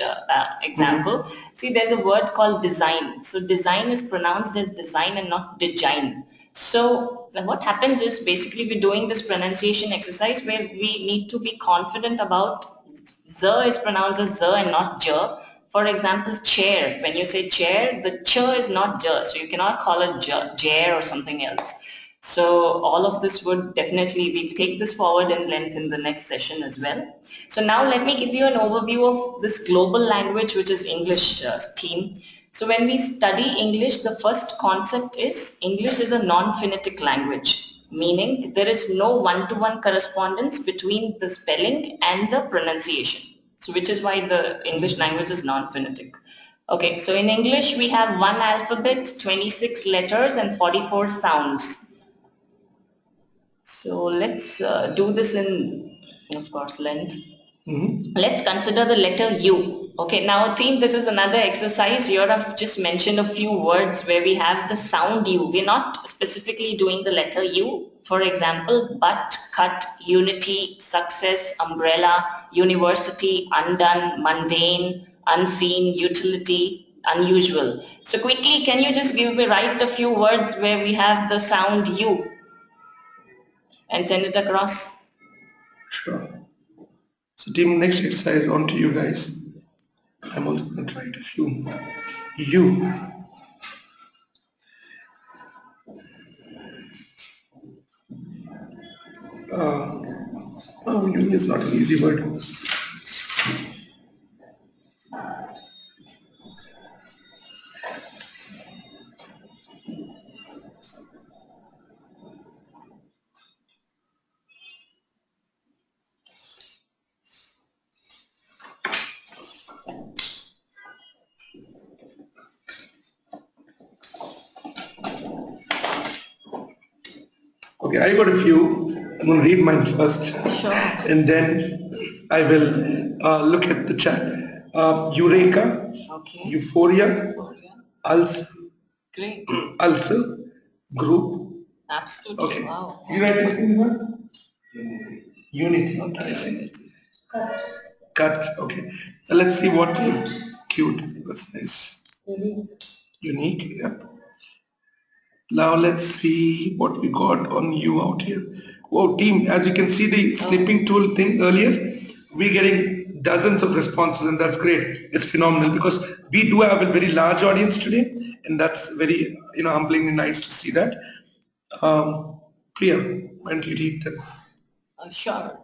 example. See, there's a word called design. So design is pronounced as design and not design. So what happens is basically we're doing this pronunciation exercise where we need to be confident about Z is pronounced as Z and not J. For example, chair. When you say chair, the ch is not J. So you cannot call it chair or something else. So all of this would definitely, we'll take this forward in length in the next session as well. So now let me give you an overview of this global language, which is English team. So when we study English, the first concept is English is a non-phonetic language, meaning there is no one-to-one correspondence between the spelling and the pronunciation. So which is why the English language is non-phonetic. Okay, so in English we have one alphabet, 26 letters and 44 sounds. So let's do this in, of course, length. Let's consider the letter U. Okay, now team, this is another exercise. Here I've just mentioned a few words where we have the sound U. We're not specifically doing the letter U. For example, but, cut, unity, success, umbrella, university, undone, mundane, unseen, utility, unusual. So quickly, can you just write a few words where we have the sound U? and send it across. Sure. So team, next exercise on to you guys. I'm also going to try it a few. You. Oh, you is not an easy word. Okay, I got a few. I'm going to read mine first. Sure. And then I will look at the chat. Eureka. Okay. Euphoria. Ulcer. Great. Ulcer. Group. Absolutely. Okay. Wow. You write anything here? Unity. Okay. I see. Cut. Okay. Let's see what cute. That's nice. Unique. Yep. Now let's see what we got on you out here. Wow, team, as you can see the snipping tool thing earlier, we're getting dozens of responses and that's great. It's phenomenal because we do have a very large audience today and that's very, humblingly nice to see that. Priya, why don't you read them? Sure.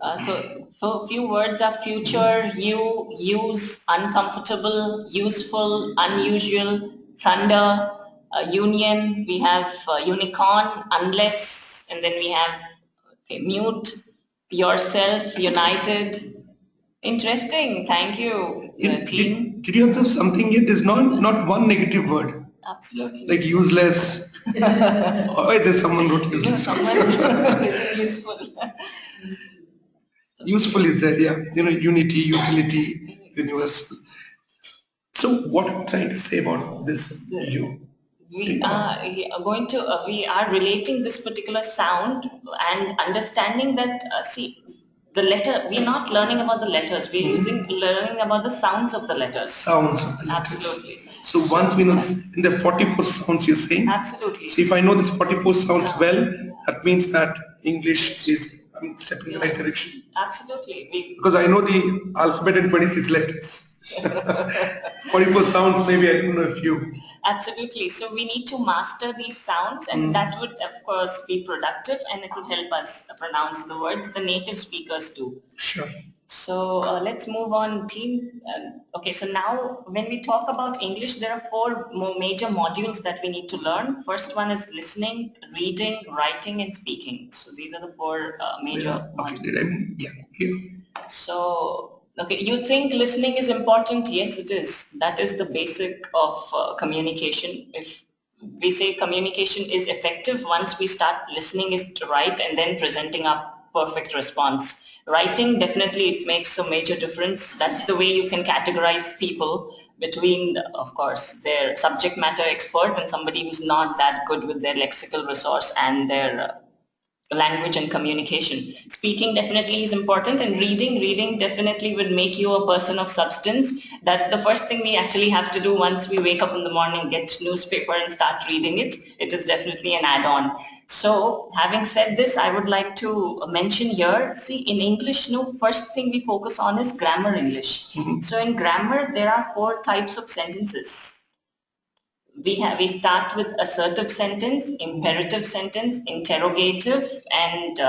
So few words are future, you, use, uncomfortable, useful, unusual, thunder, union, we have unicorn, unless, and then we have mute, yourself, united. Interesting. Thank you, team. Did you observe something here? There's not one negative word. Absolutely. Like useless. Oh, there's someone wrote useless. Someone useful. Useful is there, yeah. Unity, utility, universal. So what I'm trying to say about this, you? We are relating this particular sound and understanding that, the letter, we're not learning about the letters, we're learning about the sounds of the letters. Sounds of the letters. Absolutely. So once we know this, in the 44 sounds you're saying? Absolutely. So if I know this 44 sounds well, that means that English is stepping in the right direction. Absolutely. Because I know the alphabet in 26 letters. 44 sounds, maybe I don't know a few. Absolutely. So we need to master these sounds and that would of course be productive and it would help us pronounce the words, the native speakers too. Sure. So let's move on, team. Okay, so now when we talk about English, there are four more major modules that we need to learn. First one is listening, reading, writing, and speaking. So these are the four major modules. Here. So, okay, you think listening is important? Yes, it is. That is the basic of communication. If we say communication is effective once we start listening is right and then presenting a perfect response. Writing, definitely it makes a major difference. That's the way you can categorize people between, of course, their subject matter expert and somebody who's not that good with their lexical resource and their language and communication. Speaking definitely is important and reading definitely would make you a person of substance. That's the first thing we actually have to do once we wake up in the morning, get newspaper and start reading it. It is definitely an add-on. So having said this, I would like to mention here, see in English, first thing we focus on is grammar English. So in grammar, there are four types of sentences. We start with assertive sentence, imperative sentence, interrogative, and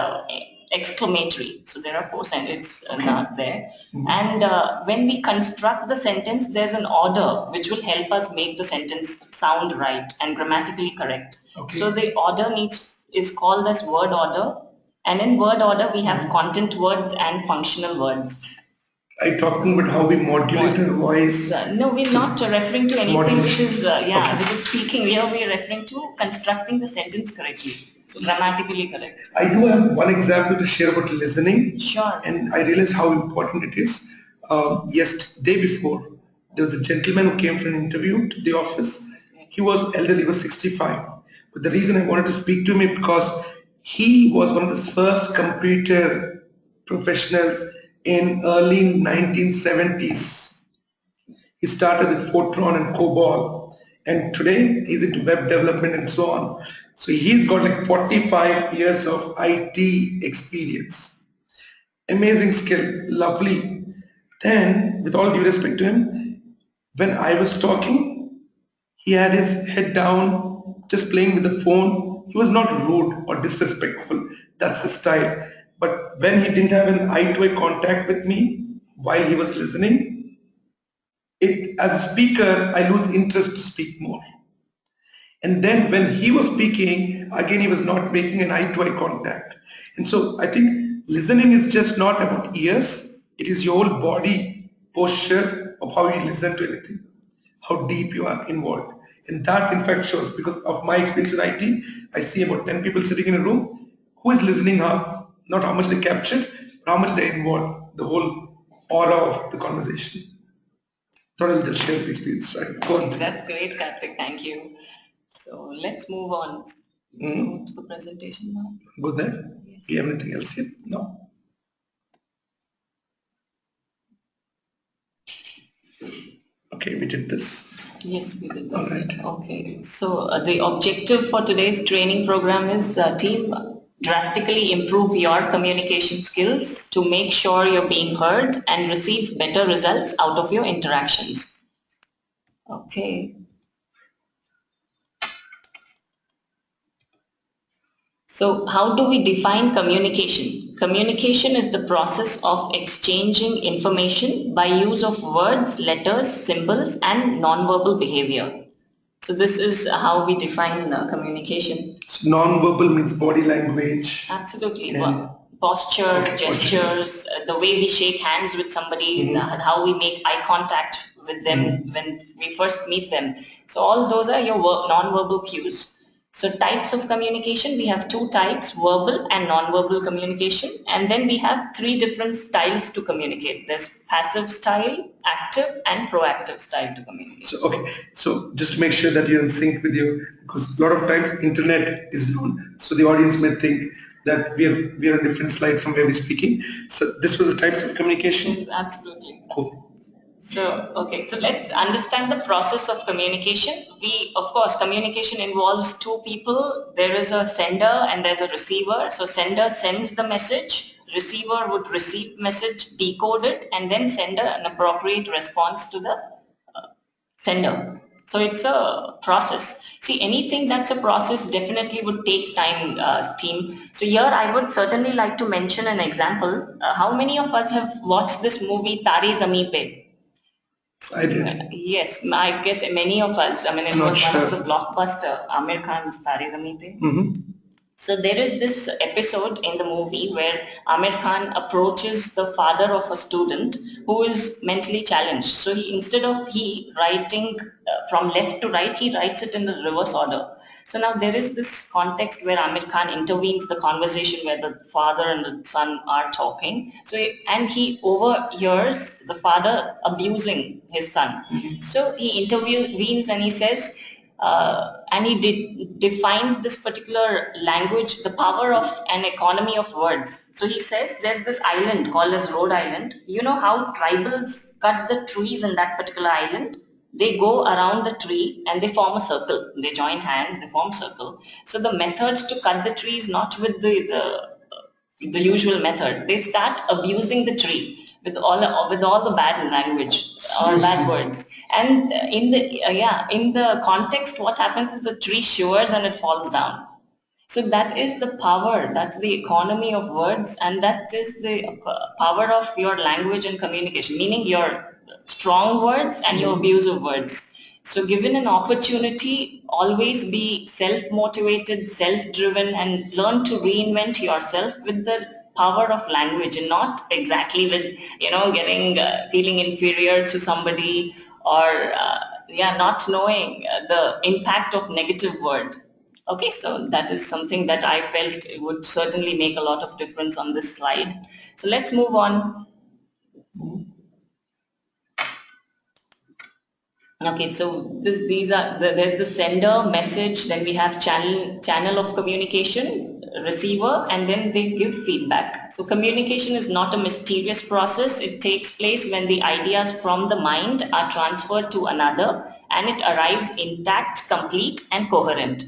exclamatory. So there are four sentences not there. And when we construct the sentence, there's an order which will help us make the sentence sound right and grammatically correct. So the order is called as word order. And in word order, we have content words and functional words. Are you talking about how we modulate our voice? No, we're not referring to anything which is, which is speaking. Here we're referring to constructing the sentence correctly. So grammatically correct. I do have one example to share about listening. Sure. And I realized how important it is. Day before, there was a gentleman who came for an interview to the office. He was elderly, he was 65. But the reason I wanted to speak to him is because he was one of the first computer professionals in early 1970s. He started with Fortran and COBOL. and today he's into web development and so on. So he's got like 45 years of IT experience. Amazing skill, lovely. Then, with all due respect to him, when I was talking, he had his head down, just playing with the phone. He was not rude or disrespectful. That's his style. But when he didn't have an eye-to-eye contact with me while he was listening, it as a speaker, I lose interest to speak more. And then when he was speaking, again, he was not making an eye-to-eye contact. And so I think listening is just not about ears. It is your whole body posture of how you listen to anything, how deep you are involved. And that in fact shows, because of my experience in IT, I see about 10 people sitting in a room who is listening how, not how much they captured, but how much they involved, the whole aura of the conversation. Thought I'll just share the experience, right? Go on. That's great, Karthik. Thank you. So let's move on to the presentation now. Good there? Yes. Do you have anything else here? No? Okay, we did this. Yes, we did this. All right. Okay, so the objective for today's training program is team drastically improve your communication skills to make sure you're being heard and receive better results out of your interactions. Okay. So how do we define communication? Communication is the process of exchanging information by use of words, letters, symbols, and nonverbal behavior. So this is how we define communication. So non-verbal means body language. Absolutely. Posture, gestures, the way we shake hands with somebody, how we make eye contact with them when we first meet them. So all those are your non-verbal cues. So types of communication, we have two types, verbal and non-verbal communication. And then we have three different styles to communicate. There's passive style, active and proactive style to communicate. So, okay. So just to make sure that you're in sync with your, because a lot of times internet is known. So the audience may think that we are a different slide from where we're speaking. So this was the types of communication? Absolutely. Cool. So, okay, so let's understand the process of communication. Of course, communication involves two people. There is a sender and there's a receiver. So sender sends the message, receiver would receive message, decode it, and then send an appropriate response to the sender. So it's a process. See, anything that's a process definitely would take time, team. So here I would certainly like to mention an example. How many of us have watched this movie Tare Zameen Pe? I did. Yes, I guess many of us. I mean, it was one of the blockbuster, Amir Khan's Tare Zameen Pe. So there is this episode in the movie where Amir Khan approaches the father of a student who is mentally challenged. So instead of writing from left to right, he writes it in the reverse order. So now there is this context where Amir Khan intervenes the conversation where the father and the son are talking. So, and he overhears the father abusing his son. So he intervenes and he says, and he defines this particular language, the power of an economy of words. So he says there's this island called as Rhode Island. You know how tribals cut the trees in that particular island? They go around the tree and they form a circle. They join hands, they form a circle. So the methods to cut the tree is not with the usual method. They start abusing the tree with all the bad language, all bad words. And in the context, what happens is the tree shivers and it falls down. So that is the power, that's the economy of words, and that is the power of your language and communication, meaning your strong words and your abusive words. So given an opportunity, always be self-motivated, self-driven, and learn to reinvent yourself with the power of language, and not exactly with, getting, feeling inferior to somebody, or not knowing the impact of negative word. Okay, so that is something that I felt would certainly make a lot of difference on this slide. So let's move on. Okay, so there's the sender, message, then we have channel of communication, receiver, and then they give feedback. So communication is not a mysterious process. It takes place when the ideas from the mind are transferred to another and it arrives intact, complete, and coherent.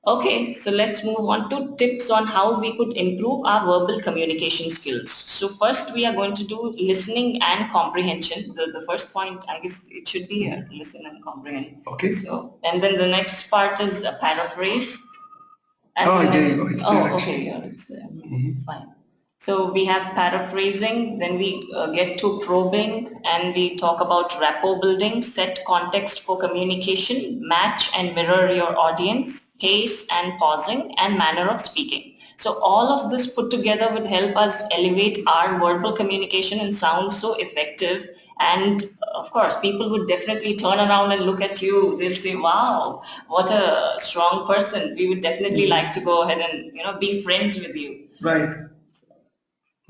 Okay, so let's move on to tips on how we could improve our verbal communication skills. So first we are going to do listening and comprehension. The first point, I guess it should be here, listen and comprehend. Okay. So, and then the next part is a paraphrase. And there you go. It's there actually. Okay, yeah, it's there. Fine. So we have paraphrasing, then we get to probing, and we talk about rapport building, set context for communication, match and mirror your audience, pace and pausing, and manner of speaking. So all of this put together would help us elevate our verbal communication and sound so effective. And of course, people would definitely turn around and look at you. They'll say, wow, what a strong person. We would definitely like to go ahead and, be friends with you. Right.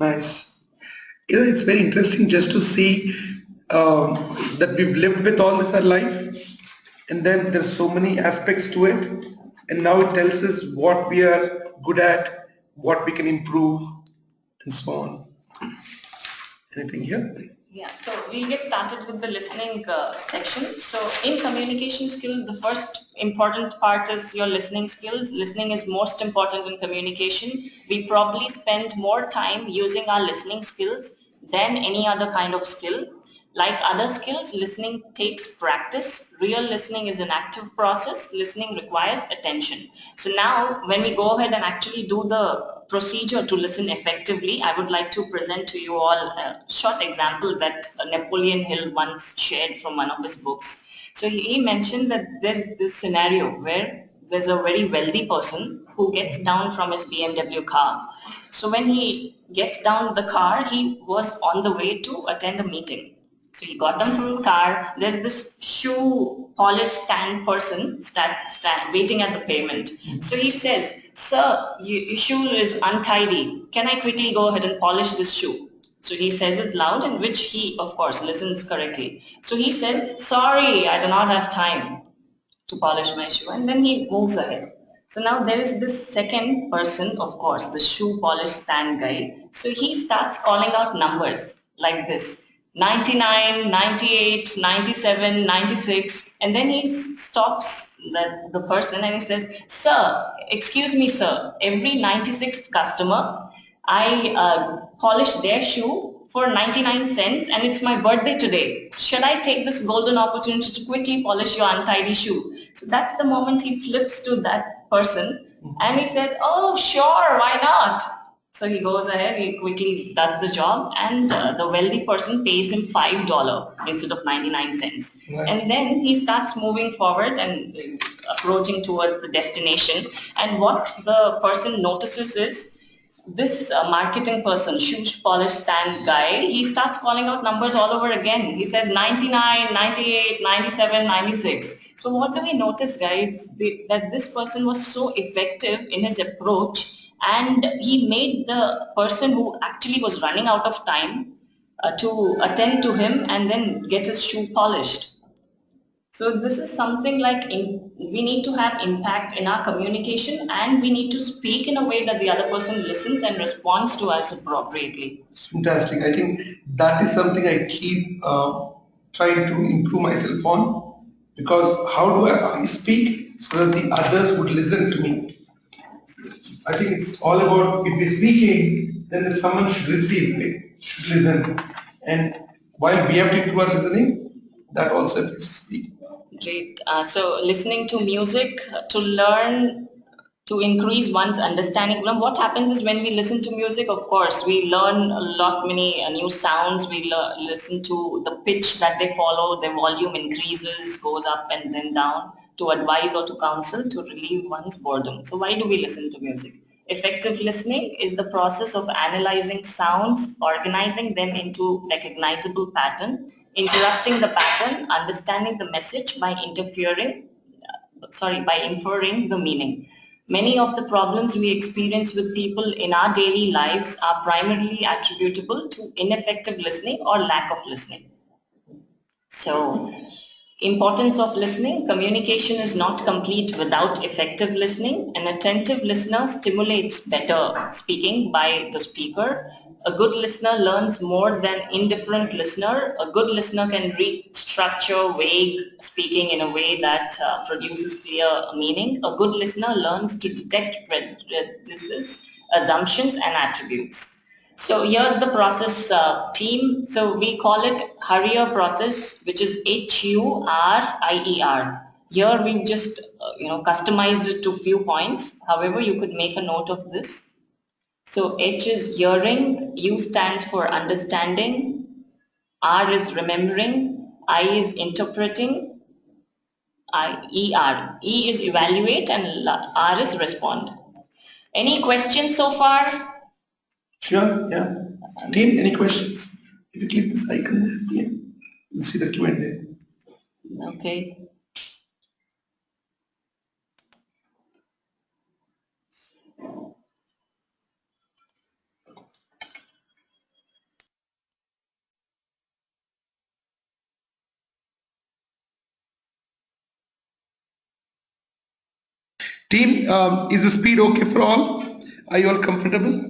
Nice. It's very interesting just to see that we've lived with all this our life, and then there's so many aspects to it, and now it tells us what we are good at, what we can improve, and so on. Anything here? Yeah, so we'll get started with the listening section. So in communication skills, the first important part is your listening skills. Listening is most important in communication. We probably spend more time using our listening skills than any other kind of skill. Like other skills, listening takes practice. Real listening is an active process. Listening requires attention. So now when we go ahead and actually do the procedure to listen effectively, I would like to present to you all a short example that Napoleon Hill once shared from one of his books. So he mentioned that there's this scenario where there's a very wealthy person who gets down from his BMW car. So when he gets down the car, he was on the way to attend a meeting. So he got down from the car. There's this shoe polish stand person waiting at the pavement. So he says, sir, your shoe is untidy. Can I quickly go ahead and polish this shoe? So he says it loud, in which he, of course, listens correctly. So he says, sorry, I do not have time to polish my shoe. And then he moves ahead. So now there is this second person, of course, the shoe polish stand guy. So he starts calling out numbers like this. 99, 98, 97, 96, and then he stops the person and he says, sir, excuse me, sir, every 96th customer, I polish their shoe for 99 cents and it's my birthday today. Should I take this golden opportunity to quickly polish your untidy shoe? So that's the moment he flips to that person and he says, oh, sure, why not? So he goes ahead, he quickly does the job, and the wealthy person pays him $5 instead of 99 cents. Right. And then he starts moving forward and approaching towards the destination. And what the person notices is this marketing person, shoe polish stand guy, he starts calling out numbers all over again. He says 99, 98, 97, 96. So what do we notice, guys? That this person was so effective in his approach, and he made the person who actually was running out of time to attend to him and then get his shoe polished. So this is something like we need to have impact in our communication, and we need to speak in a way that the other person listens and responds to us appropriately. Fantastic. I think that is something I keep trying to improve myself on, because how do I speak so that the others would listen to me? I think it's all about, if we're speaking, then someone should receive it, should listen. And while we have people who are listening, that also affects speaking. Great. So listening to music to learn, to increase one's understanding. Now, what happens is when we listen to music, of course, we learn many new sounds. We listen to the pitch that they follow, their volume increases, goes up and then down, to advise or to counsel, to relieve one's boredom. So why do we listen to music? Effective listening is the process of analyzing sounds, organizing them into recognizable pattern, interrupting the pattern, understanding the message by inferring the meaning. Many of the problems we experience with people in our daily lives are primarily attributable to ineffective listening or lack of listening. So, importance of listening. Communication is not complete without effective listening. An attentive listener stimulates better speaking by the speaker. A good listener learns more than indifferent listener. A good listener can read structure, vague speaking in a way that produces clear meaning. A good listener learns to detect prejudices, assumptions, and attributes. So here's the process theme. So we call it Hurrier process, which is HURIER. Here we've just customized it to few points. However, you could make a note of this. So H is hearing, U stands for understanding, R is remembering, I is interpreting, ER. E is evaluate and R is respond. Any questions so far? Sure, yeah. Team, any questions? If you click this icon, yeah, you'll see the Q&A. Okay. Team, is the speed okay for all? Are you all comfortable?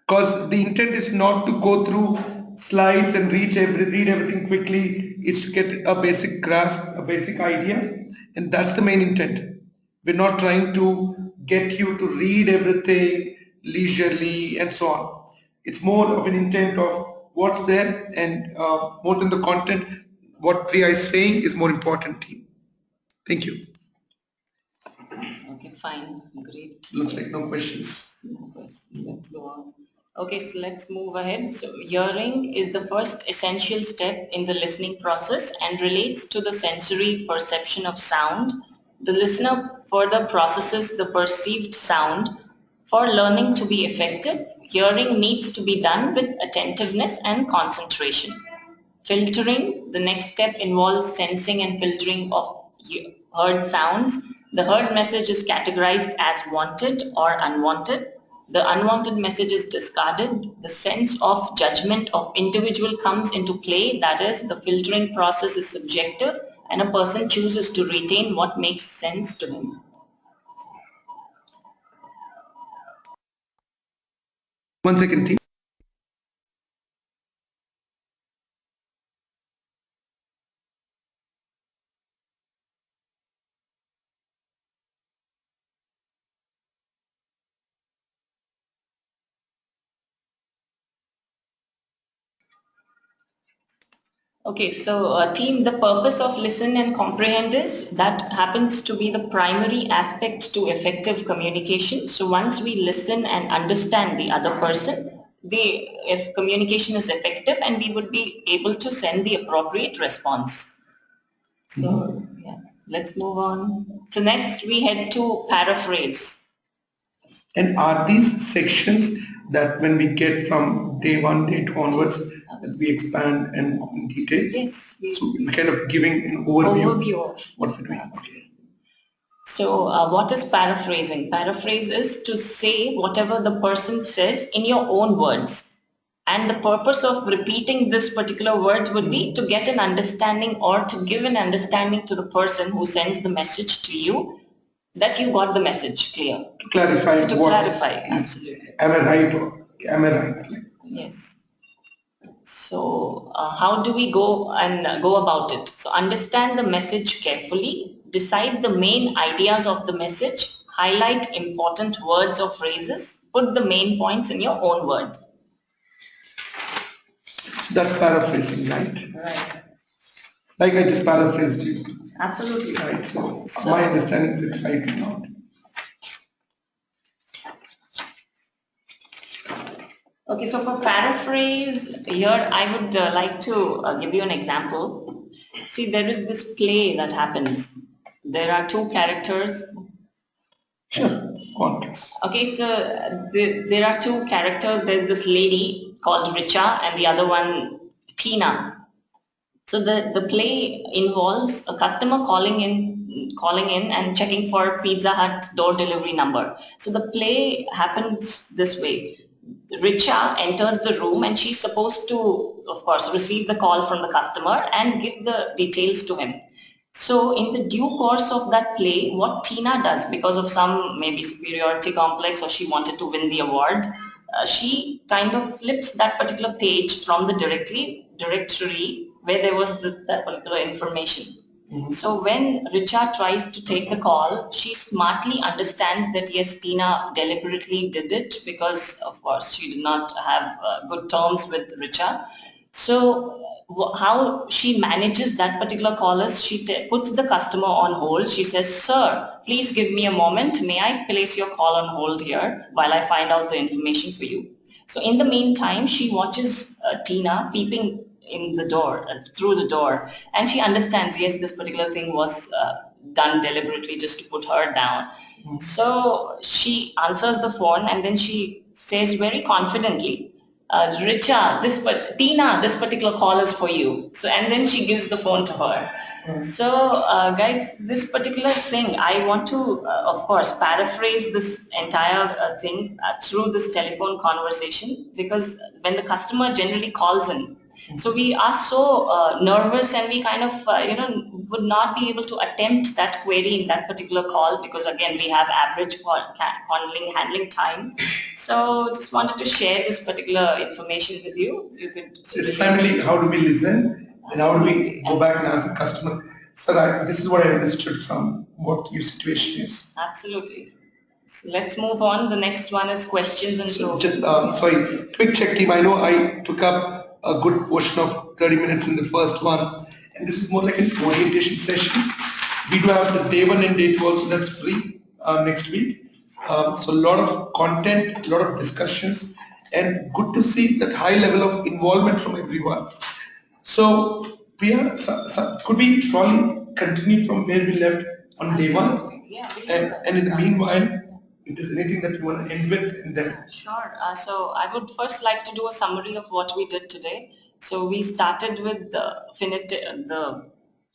Because the intent is not to go through slides and read everything quickly. It's to get a basic grasp, a basic idea, and that's the main intent. We're not trying to get you to read everything leisurely and so on. It's more of an intent of what's there, and more than the content, what Priya is saying is more important, team. Thank you. Okay, fine, great. Looks like no questions. Let's go on. Okay, so let's move ahead. So hearing is the first essential step in the listening process and relates to the sensory perception of sound. The listener further processes the perceived sound. For learning to be effective, hearing needs to be done with attentiveness and concentration. Filtering, the next step involves sensing and filtering of heard sounds. The heard message is categorized as wanted or unwanted. The unwanted message is discarded. The sense of judgment of individual comes into play. That is, the filtering process is subjective and a person chooses to retain what makes sense to him. One second, team. Okay, so team, the purpose of listen and comprehend is that happens to be the primary aspect to effective communication. So once we listen and understand the other person, if communication is effective and we would be able to send the appropriate response. So yeah, let's move on. So next we head to paraphrase. And are these sections that when we get from day 1, day 2 onwards, that we expand and in detail? Yes. So we're kind of giving an overview of what we're doing. Okay. So what is paraphrasing? Paraphrase is to say whatever the person says in your own words. And the purpose of repeating this particular word would be to get an understanding or to give an understanding to the person who sends the message to you that you got the message clear. To clarify. To clarify, absolutely. Am I right or am I right? Yes. So how do we go about it? So understand the message carefully, decide the main ideas of the message, highlight important words or phrases, put the main points in your own word. So that's paraphrasing, right? Right. Like I just paraphrased you. Absolutely. Right. So my understanding is it right or not? Okay, so for paraphrase, here I would like to give you an example. See, there is this play that happens. There are two characters. Sure, go on, please. Okay, so there are two characters. There's this lady called Richa and the other one, Tina. So the play involves a customer calling in and checking for Pizza Hut door delivery number. So the play happens this way. Richa enters the room and she's supposed to, of course, receive the call from the customer and give the details to him. So in the due course of that play, what Tina does, because of some maybe superiority complex or she wanted to win the award, she kind of flips that particular page from the directory where there was that particular information. So when Richa tries to take the call, she smartly understands that yes, Tina deliberately did it because of course she did not have good terms with Richa. So how she manages that particular call is she puts the customer on hold. She says, "Sir, please give me a moment. May I place your call on hold here while I find out the information for you?" So in the meantime, she watches Tina peeping in the door, through the door, and she understands, yes, this particular thing was done deliberately just to put her down. So she answers the phone and then she says very confidently, Richa, Tina, this particular call is for you. So, and then she gives the phone to her. So, guys, this particular thing, I want to, of course, paraphrase this entire thing through this telephone conversation, because when the customer generally calls in, so we are so nervous and we kind of, would not be able to attempt that query in that particular call because again, we have average handling time. So just wanted to share this particular information with you. You could. So it's primarily how do we listen and how do we go back and ask the customer. So this is what I understood from what your situation is. Absolutely. So let's move on. The next one is questions and sorry, quick check team. I know I took up a good portion of 30 minutes in the first one, and this is more like an orientation session. We do have the day 1 and day 2 also, that's free next week. So a lot of content, a lot of discussions, and good to see that high level of involvement from everyone. So Priya, could we probably continue from where we left on day 1? Yeah, and in the meanwhile, if there's anything that you want to end with, and then. Sure. So I would first like to do a summary of what we did today. So we started with the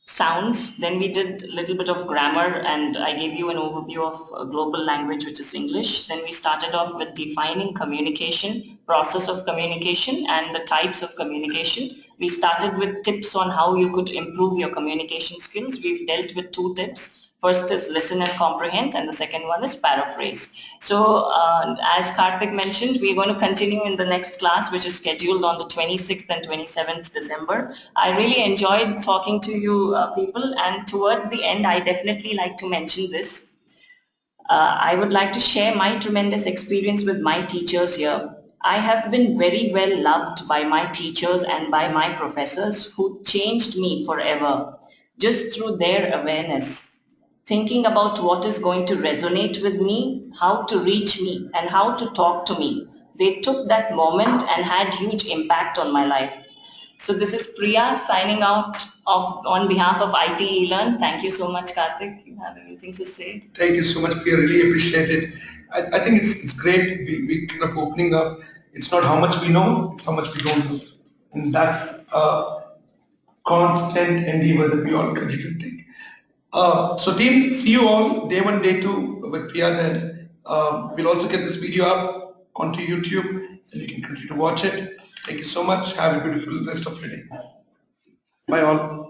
sounds, then we did a little bit of grammar, and I gave you an overview of global language, which is English. Then we started off with defining communication, process of communication, and the types of communication. We started with tips on how you could improve your communication skills. We've dealt with 2 tips. First is listen and comprehend, and the second one is paraphrase. So as Karthik mentioned, we're going to continue in the next class, which is scheduled on the 26th and 27th December. I really enjoyed talking to you people, and towards the end, I definitely like to mention this. I would like to share my tremendous experience with my teachers here. I have been very well loved by my teachers and by my professors who changed me forever just through their awareness. Thinking about what is going to resonate with me, how to reach me, and how to talk to me. They took that moment and had huge impact on my life. So this is Priya signing out on behalf of ITeLearn. Thank you so much, Karthik. You have anything to say? Thank you so much, Priya. Really appreciate it. I think it's great. We kind of opening up. It's not how much we know, it's how much we don't know. And that's a constant endeavor that we all continue to take. So team, see you all day 1, day 2 with Priya. Then we'll also get this video up onto YouTube and you can continue to watch it. Thank you so much. Have a beautiful rest of your day. Bye all.